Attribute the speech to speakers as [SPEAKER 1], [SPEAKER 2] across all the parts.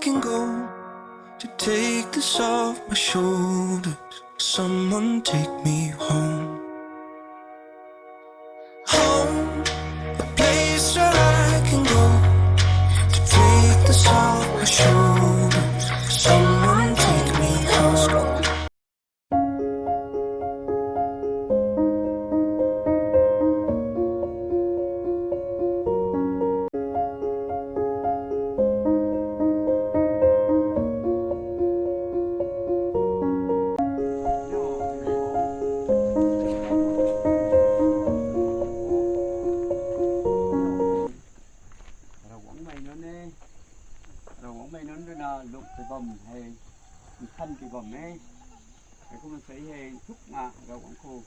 [SPEAKER 1] can go to take this off my shoulders. Someone take me home. Home, a place where I can go to take this off my shoulders. Someone take me home.
[SPEAKER 2] lục cái bầm hay thân cái bầm này cái không mình thấy hay thúc ngạ rồi cũng khô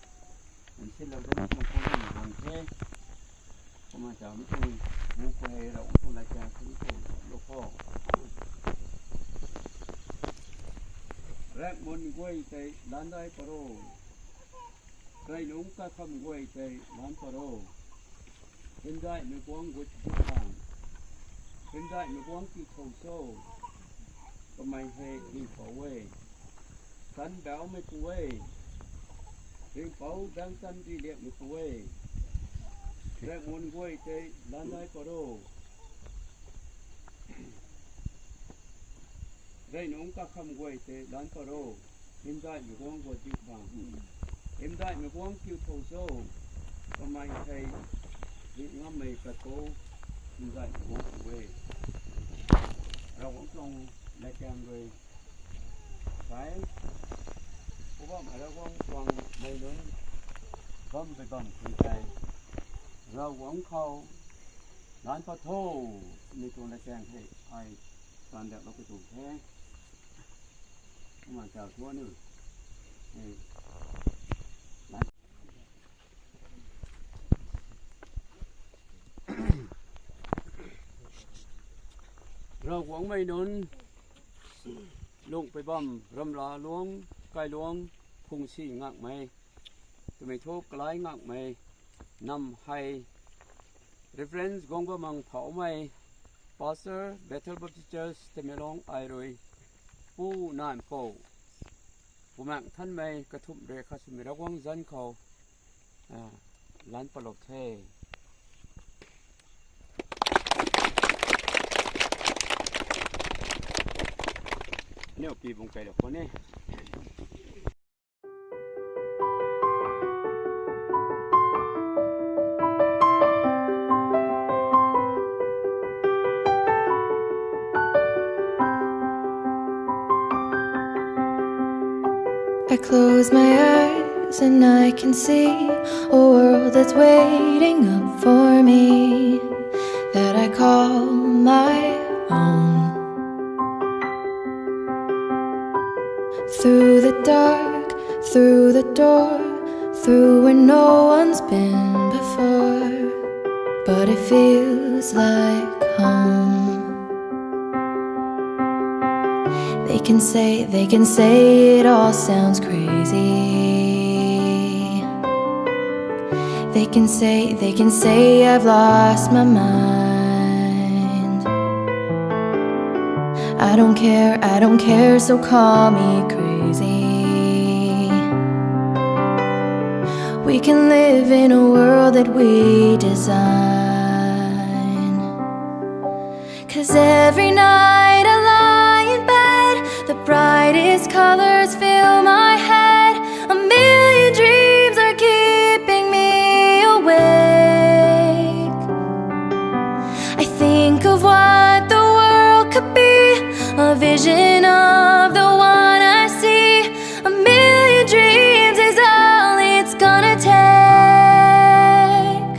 [SPEAKER 2] mình xin lâu đến một con mình còn thế không mà chào mấy con mua quay rồi cũng không lại chào cũng khô lục khô rác muốn quay tới lán đây pro kailuang ta không quay tới lán pro hiện tại mới quăng quất hàng hiện tại mới quăng cái thầu sâuก็ไม่ให้ดีกว่าเว้ยสันเดาไม่กูเว้ยถึงเป้าดังสันดีเดียไม่กูเว้ยแรกมุนเว้ยใจล้านได้ก็รู้ได้หนุ่มก็คำเว้ยใจล้านก็รู้เห็นได้ไม่ว่างวัดจีบังเห็นได้ไม่ว่างคิวโถโซ่ก็ไม่ให้ดีงามไม่กระโตเห็นได้ไม่ว่างกูเว้ยเราต้องlại càng người phải có bom ở đâu không còn đây nữa bom về bom thì thầy rau quảng khâu lán pha thô như tôi lại càng thấy ai toàn đẹp nó cái thủ thế nhưng mà chào thua nữa rau quảng mây nónลงไปบ่มรำลาล้วงไก่ล้วงพุงสีงักไม่ตัวไม่ทุกกลายงักไม่นำให้ reference กองบ่มังเผาไม่pastor battle baptisters แต่ไม่ลองไอรอยผู้นานโกผู้มังท่านไม่กระทุมเรขาสมิระวังจันเขาล้านปลอกเทเนี่ยปีบุงไก่ดอกคนนี้
[SPEAKER 3] I close my eyes and I can see a world that's waiting up for me that I call my own. Through the dark, through the door, through where no one's been before, but it feels like home. They can say it all sounds crazy. They can say I've lost my mind. I don't care, so call me crazy. We can live in a world that we design. 'Cause every night I lie in bed, the brightest colors fill my head. A million dreams are keeping me awake. I think of what the world could be, a vision of the one I see. A million dreams is all it's gonna take.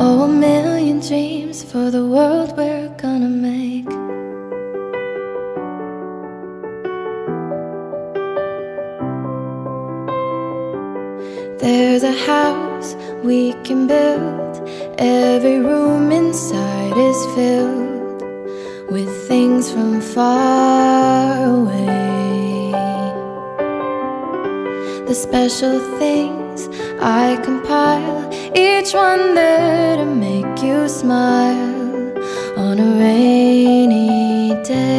[SPEAKER 3] Oh, a million dreams for the world we're gonna make. There's a house we can build. Every room inside is filled with things from far away. The special things I compile, each one there to make you smile on a rainy day.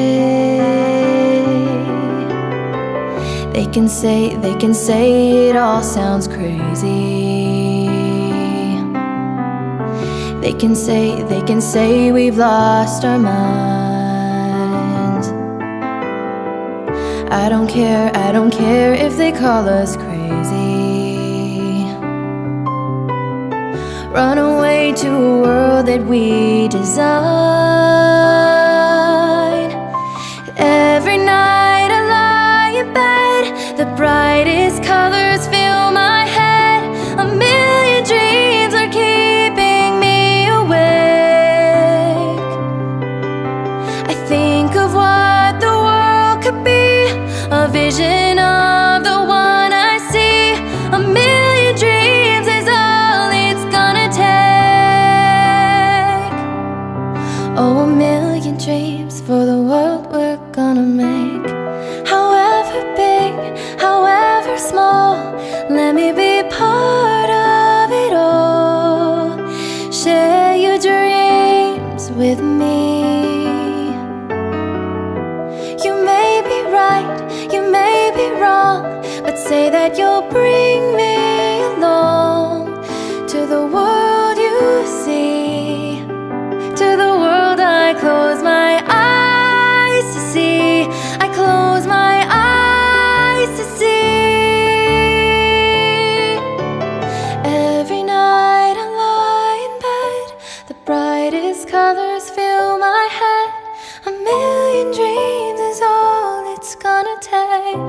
[SPEAKER 3] can say it all sounds crazy. They can say we've lost our minds. I don't care if they call us crazy. Run away to a world that we design. Every night I lie in bed, the brightest colors fill my head. A million dreams are keeping me awake. I think of what the world could be, a vision of the one I see. A million dreams is all it's gonna take. Oh, a million dreams for the world we're gonna make. However big, however small, let me be part of it all. Share your dreams with me. You may be right, you may be wrong, but say that you'll bring me along to the world you see, to the world I close my eyes to see. I close my eyes to see. Every night I lie in bed, the brightest colors fill my head. A million dreams is all it's gonna take.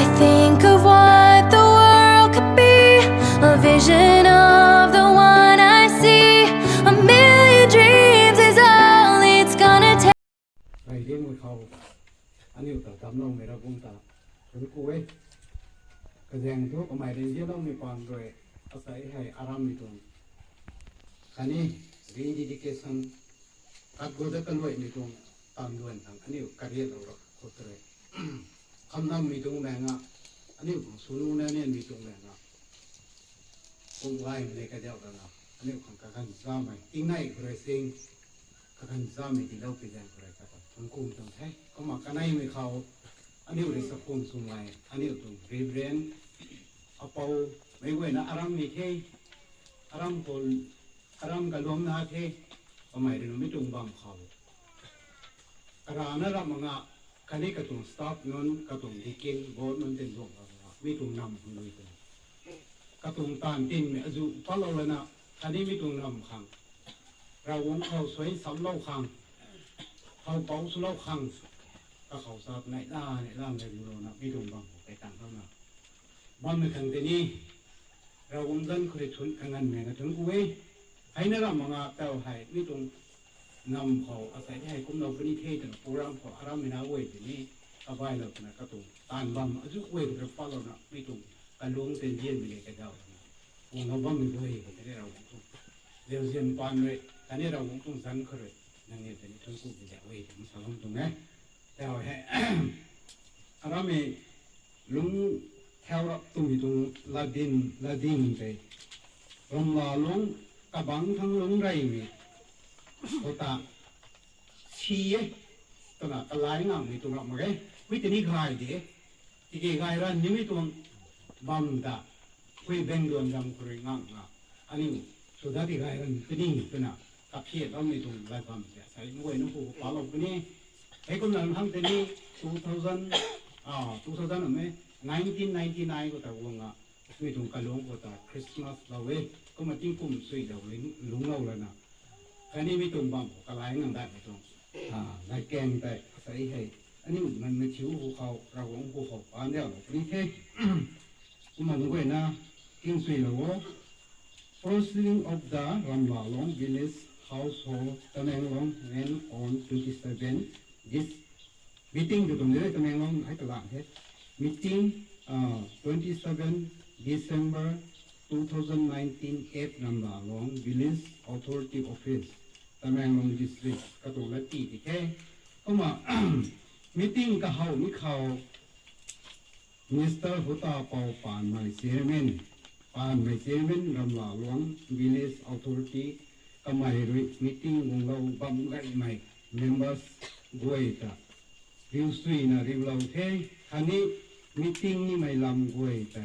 [SPEAKER 3] I think of what the world could be, a vision of the one I see. A million dreams is all it's gonna take.
[SPEAKER 4] ไปเลี้ยงเขาอันนี้แต่จำลงในระบุตาถึงกูเว้ยกระแสงทุกข์หมายถึงที่ต้องมีความโดยอาศัยให้อารามมีตรงอันนี้รีนดิเคชันกัดกูจะกันไว้มีตรงตามด้วยทางอันนี้การเรียนเราโคตรเลยคำนำมีตรงแรงอ่ะอันนี้ของสุนุเนี่ยมีตรงแรงอ่ะคงไว้ในกระเจ้ากันอ่ะอันนี้ของการซ้ำใหม่อีกในบริษัทการซ้ำมีที่เราไปแจ้งบริษัททั้งกลุ่มทั้งไทยก็มากันในไม่เขาอันนี้บริษัทกลุ่มสุ่มไว้อันนี้ตรงรีเบรนเอาเป่าไม่เว้นนะอารามมีเทอารามคนอารามกระลวงนาเทก็หมายถึงไม่ตรงบางเขากระดานนั้นเรามังอ่ะคันนี้กระตุ้งสต็อปนั้นกระตุ้งที่เก่งบอสมันเป็นส่วนเราไม่ตรงนำคนเลยตัวกระตุ้งตานตินเนี่ยอายุพอเราเลยนะคันนี้ไม่ตรงนำขังเราวงเขาสวยสำเล่าขังเขาเป่าสุเล่าขังก็เขาทราบในล่าในดูเรานะไม่ตรงบางไปต่างกันนะบ้านในขังที่นี้เราวงดันเคยชนกันแม่กันถึงกูเว้ยให้นั่นเรามังอ่ะแต่ให้ไม่ตรงนำเขาอาศัยให้คุ้มเราเป็นเทศแต่โปรแกรมเขาอารามไม่น่าเว้ยทีนี้เอาไว้เราเนี่ยก็ตรงตานบัมอายุเว้ยเราฟังเราเนี่ยไม่ตรงการลงเต็มเย็นไปเลยกันเจ้าวงเราบัมไม่เว้ยกันที่เราเดี๋ยวเย็นปานเลยอันนี้เราต้องสังเคราะห์นั่งเนี่ยแต่นี่ทั้งคู่จะเว้ยมันสลับตรงไหนแต่เอาให้อารามไม่ลุงแถวตรงนี้ตรงลาดินไปลงมาลงกระบังทั้งลงไรมีโอตาชีตัวน่ะกระไลงามมีตัวเรามาไงวิธีนี้ง่ายดีที่ง่ายร้านนี้มีตัวบัมดาคุยเบงดวนดำคุยงามอ่ะอันนี้สุดท้ายที่ง่ายร้านที่นี่ตัวน่ะกับเพียรเรามีตัวลายบัมเนี่ยใส่มวยนุ่งผูกปลาหลอกตัวนี้ไอ้คนนั้นทำตัวนี้2000นั่นไหม1999ก็แต่วงอ่ะมีตัวกระลงก็แต่คริสต์มาสเราเว้ยก็มาจิ้งกุ่มสวยเดี๋ยวลุงเราเลยนะอันนี้ไม่ตรงบังกระไลงานได้ไม่ตรงนายแกงแต่ใส่ให้อันนี้มันไม่ชิวภูเขาเราหลงภูเขาอันเดียวนี่แค่ก็มันก็นะกินสวยแล้ว Proceeding of the Ramlaluang Village Household Taanvdwan went on 27 this meeting อยู่ตรงนี้เลยTaanvdwanให้ตลาดเฮ็ด meeting 27 December 2019 at Ramlaluang Village Authority Office Taanvdwan District กระตุ้งและตีที่แค่ก็มา meeting กับเขามีเขา Mr. หัวตาเป่าปานไม่เสียเมนRamlaluang Village Authority ก็ไม่รู้ meeting ของเราบัมไล่ไม่ members ด้วยจ้ะ ริวสุยนะริวเราเทคันนี้มีติ้งนี่ไม่ลำกวยใจ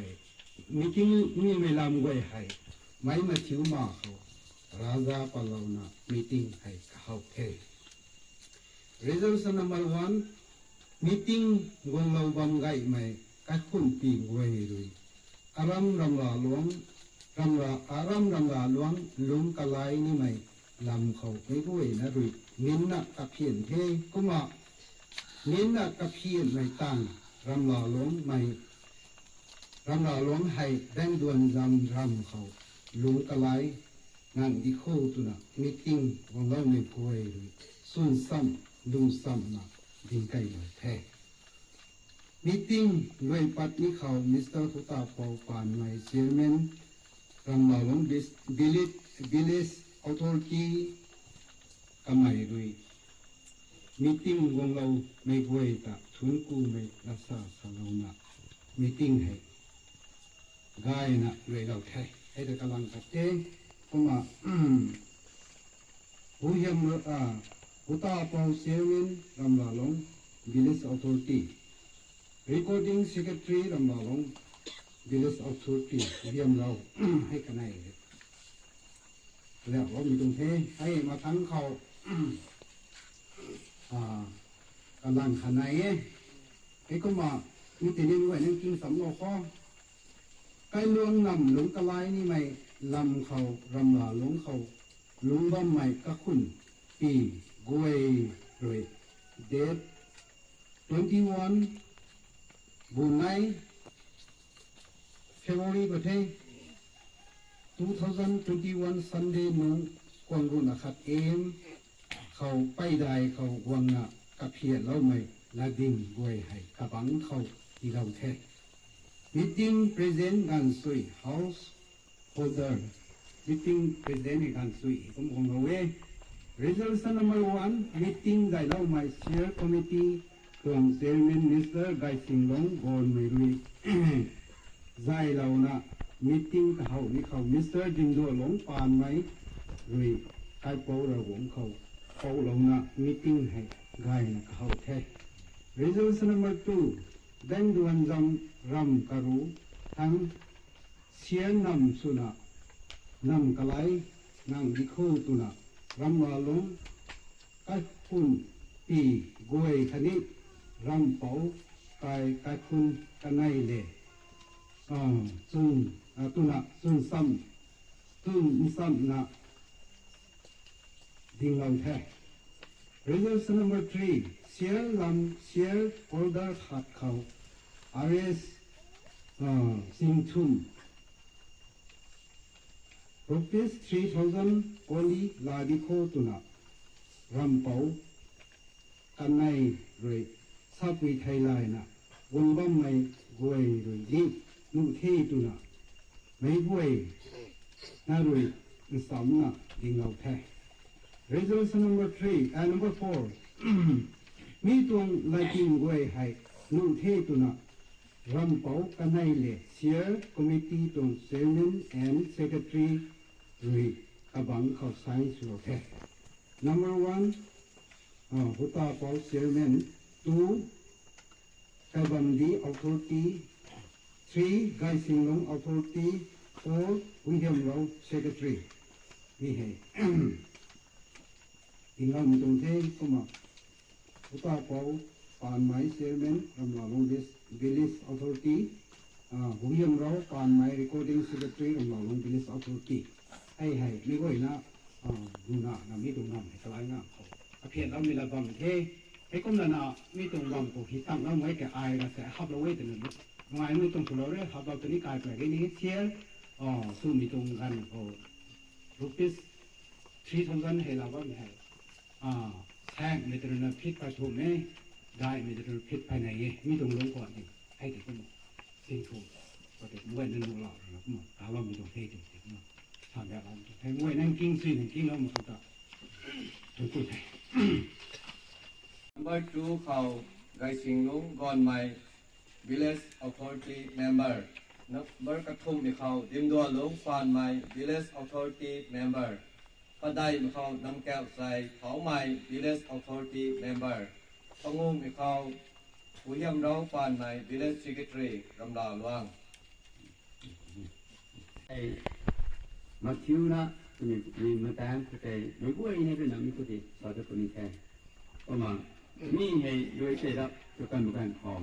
[SPEAKER 4] มีติ้งนี่ไม่ลำกวยให้ไม่มาชิวมาเขาราชาปลาวนะมีติ้งให้เขาเท resolution number 1 meeting gong lau bam gai mai ka khun pi ngoi rui aram ramla luang lung kalai ni mai lam khau pe goi na rui nin na ka phien the kuma nin na ka phien mai tang ramla luang hai Taanvdwan ram khau lung kalai ngang di kho tu na meeting gong lau ne goi rui sun sam lung sam na ding kai lo the meeting loi pat ni khau Mr. Khuta Pau Pan mai chairman Ramlaluang village authority kamai rui meeting gong lau mai goi ta thun ku mai la sa lo na meeting hai gai na loi lo the hai da kalang ka te kuma hu hiam Khuta Pau chairman Ramlaluang village authority recording secretary Ramlaluang village authority hiam rau hai ka naiแล้วว่ามีตรงเทให้มาทั้งเขากำลังขนาดให้ก็มามีแต่เรื่องไว้นั่งกินสำโลข้อไกลวงนำหลงกะไลนี่ไม่ลำเขารำลาหลงเขาหลงบ้าใหม่กะคุณปีกวยเลยเดท21บุญในFebruary ประเทศ2021 Sunday นงกวางรุนขัดเขาไปได้เขาวังนะกับเพียรแล้วไม่ละดิ่งกวยให้กับบังเขาที่เราแท้ meeting present กันสุย house holder meeting present กันสุยผมคงเอาไว้ resolution number 1 meeting ได้เราไม่ share committee ตรง chairman Mr. ไกสิงหลงกอนไม่รู้ใจเรานะmeeting เขานี่เขา Mr. จิงดัวหลงปานไหมลุยใครเป่าเราหวงเขาเป่าเรานะ meeting ให้ไงนะเขาแท้ resolution number 2 Taanvdwanรำกะรูทั้งเสียนำสุนะนำกะไลนั่งดิโคตุนะรำมาลงกัดคุณปีกวยคณิรำเป่าไปกัดคุณกันไนเลยซึ่งตุนะซึ่งซ้ำนะดิ่งเราแท้ resolution number 3 เสียโอเดอร์ขัดเขา RS สิงทุม rupees 3,000 only ลาดิโคตุนะรำเป่ากันในเลยสับวิไทยไลนะวงบ้าไม่กวยเลยนี่นู่เทตุนะไม่กวยน่าเลยสามนะดิ่งเราแท้ resolution number 3 and number 4 มีตัวลายกิ่งกวยให้นู่เทตุนะรำเป่ากันในเลยเสียคอมมิตี้ตัว chairman and secretary เลยกบังเขาใช้สุดแท้ number 1 Khuta Pau chairman 2 Taanvdwan authority 3 Gai Singlong authority 4 William Rao secretary นี่ให้ที่เรามีตรงเท่ก็มาKhuta Pauปานไม้เซลเมนรำลาลงวิลเลจออทอริตี้William Raoปานไม้ recording secretary รำลาลงวิลเลจออทอริตี้ให้ไม่ก็นะดูนะมีตรงนั้นให้กลายงามเขาเพียรเรามีระบำเท่ให้ก็นั่นนะมีตรงบำตัวที่ตั้งเราไว้แก่อายกระแสขับเราไว้แต่หนึ่งงานมีตรงตัวเราเนี่ยขับเราตัวนี้กลายไปได้นี้เชียร์สู้มีตรงกันrupees 3,000ให้เราว่าไม่ให้แท่งมีตรงนั้นพิษประทุมเนี่ยได้มีตรงนั้นพิษภายในมีตรงลงก่อนนี่ให้ถึงก็หมดสิ่งถูกก็ถึงมวยนั่นเราแล้วก็หมดแต่ว่ามีตรงเท่จริงๆเนาะทำแบบนั้นให้มวยนั่งกิ้งซีนั่งกิ้งแล้วมันสุดท้ายถูกพูดให้
[SPEAKER 2] number 2 เขาไกสิงหลงกอนไม่ village authority member number กระทุ่มในเขาดิมดัวหลงฟานไม่ village authority member ปะได้เขานำแก้วใส่เขาไม่ village authority member
[SPEAKER 5] พงงมีเขาผู้ย่ำเราปานในวิเลสิกตรีรำลาลวง
[SPEAKER 2] มาคิวนะมีมาแต่งก็แต่ไม่กลัวอีนี่เป็นน้ำมีก็ดีสาธุคนนี้แค่ประมาณนี่ให้ด้วยใจรับจุกันบุกันของ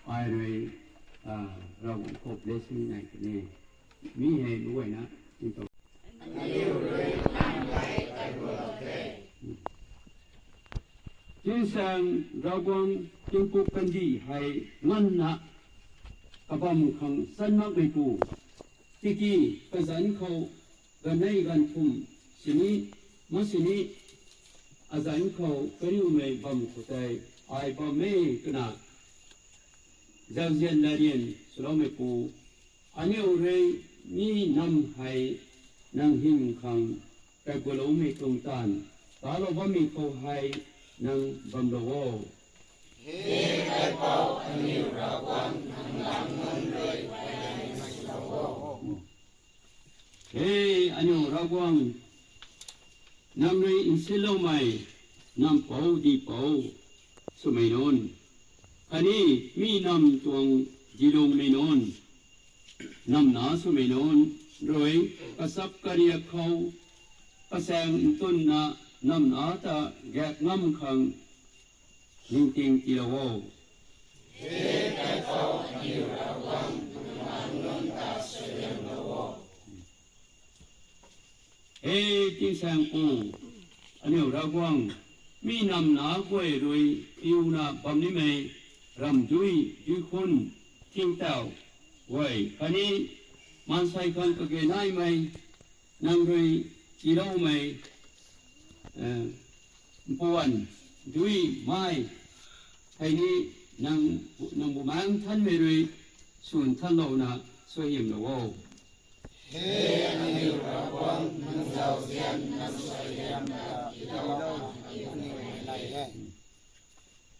[SPEAKER 2] ไอ้ด้วยเราครบเลสิ่งไหนกันนี่มีให้ด้วยนะนี่ตัวจินสังเราบวงจิงปุกันดีให้งั้นนะกบฏขังสันมักไม่ปูที่กี้ประสานเขากันในกันทุ่มสินี้มาสินี้อาจารย์เขาก็อยู่ในบัมขุดใจไอ้บัมไม่กันนะเจ้าเจียนลาเรียนสโลไม่ปูอันนี้อุเรมีนำให้นางหิมขังแต่กุลไม่ตรงตันตาเราบัมมีเขาให้นางบัมโลโวเฮ้ไอ้เป้าอันนี้เราบัมนางลังมันเลยเฮ้อันนี้เราบังนำเลยอินสิโลไม่นำเป้าดีเป้าสมัยโน้นอันนี้มีนำตัวจีลงไม่โน้นนำหนาสมัยโน้นโดยกษับกระเรียกเขากระแสงต้นนานำหนาตาแกะงำขังนิ่งติงจีละโวเฮ้ไอ้เป้าอันนี้เราบังนำล้นตาเสียงละโวเฮ้จิงแสงปูอันนี้เราบังมีนำหนาควยรวยอิวนาบัมนิเมรำดุยยุคนทิ้งเต้าไว้คันนี้มันใส่คันก็เกนายไหมนางรวยจีเราไหมปวนดุยไม้ไอ้นี้นางบุมังท่านไม่รวยส่วนท่านเรานะสวยยิ่งละโวเฮ้อันนี้เราบังมันเจ้าเสียนนักสวยยิ่งละ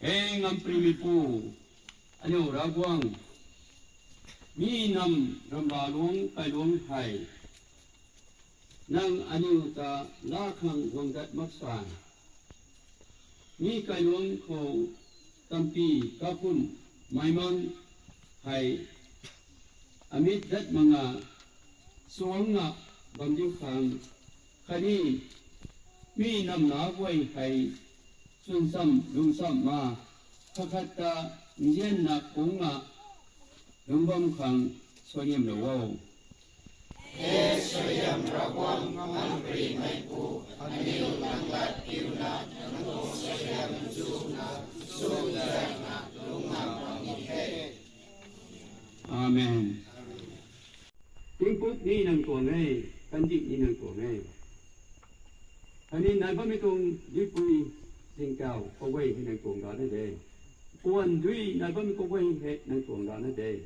[SPEAKER 2] เฮ้งามปริมิปูอันนี้เราบังมีนำรำลาหลวงไปหลวงไทยนั่งอันนี้ตาลาคังวงดัดมักษามีไก่หลวงโคตัมปีกาพุนไมมันไทยอมิตรดัดมังอาสวงงะบัมยุคังคดีมีนำหนาไว้ไทยสุนซ้ำลุงซ้ำมาขัดตาเย็นนักคงอ่ะลุงบัมขังสวยยิ่งละโวเฮสวยยิ่งระวังมันปรีไม่ปูอันนี้ลังลัดกิวนานังโกสวยยิ่งจูนาสูงแรงนะลุงมาบังนิเทอาเมนจิงปุ๊บนี่นังตัวไงกันจินี่นังตัวไงอันนี้นายพระมิตรญี่ปุ่นสิงเก่าก็ไว้ให้ในกลุ่มกันนั่นเองปวนด้วยนายพระมิตรก็ไว้ให้ในกลุ่มกันนั่นเอง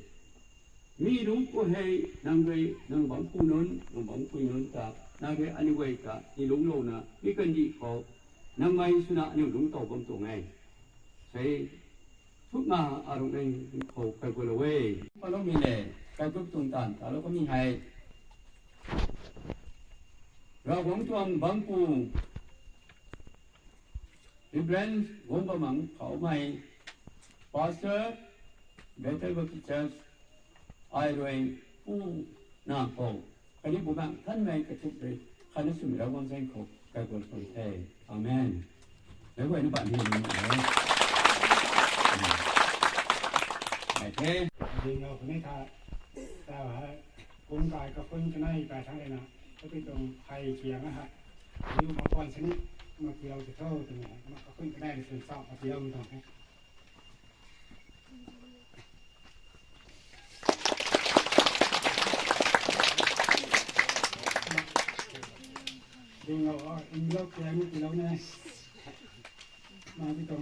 [SPEAKER 2] มีรู้ก็ให้นางเรนางบังปูนนนางบังปูนนกับนางเรอันนี้ไว้กับที่ลุงโลนะมีกันดีเขานางไม่สุนัขนี่ลุงโตบังตัวไงใช่ทุกมาอารมณ์เองเขาไปกุลเว้ยพอเรามีเลยไปกุลตรงตันแต่เราก็มีให้เราหวังทวงบังปูดิบเลนวงประมังเขาไม่พาสเตอร์เบเตอร์บัคเชสไอรวยผู้น่าโกอันนี้บุบังท่านไม่กระทุกเลยขันสุมิระวังใจเขาไปกุลคนเทอาเมนแล้วก็ในบ้านที่นี่ไอ้เท
[SPEAKER 4] จริงเราคนนี้ถ้าว่าคนกายกับคนจะได้กายทั้งเลยนะก็เป็นตรงไทยเคียงนะฮะนี่มาก่อนชนิดมาเที่ยวจะเท่าตรงไหนมาก็ขึ้นก็ได้ในส่วนสอบมาเที่ยวมันตรงนี้จริงเราอินเลิฟแกไม่กินแล้วนะมาที่ตรง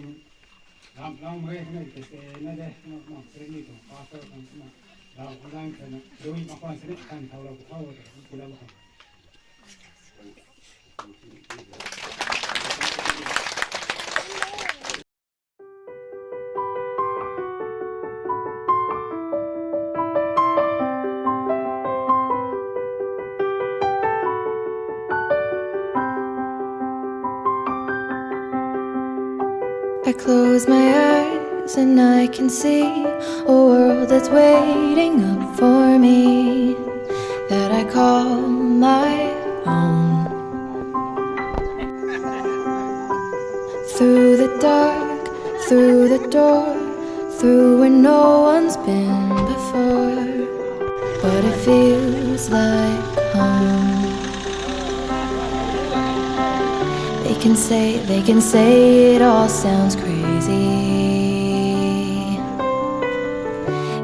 [SPEAKER 4] เราเมื่อไหร่จะเจอนั่นเลยน้องเซนี่ตรงฟ้าเท่าตรงนั้นเราก็ได้กันนะโดยมาก่อนชนิดการเท่าเราเท่าแต่กินแล้วครับ
[SPEAKER 3] I close my eyes and I can see a world that's waiting up for me, that I call my own. Through the dark, through the door, through where no one's been before, but it feels like home. They can say it all sounds crazy.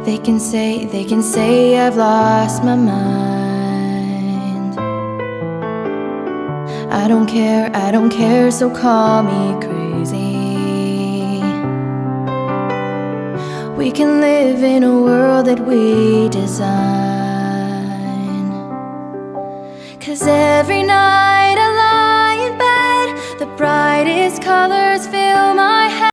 [SPEAKER 3] They can say I've lost my mind. I don't care, so call me crazy. We can live in a world that we design, 'cause every night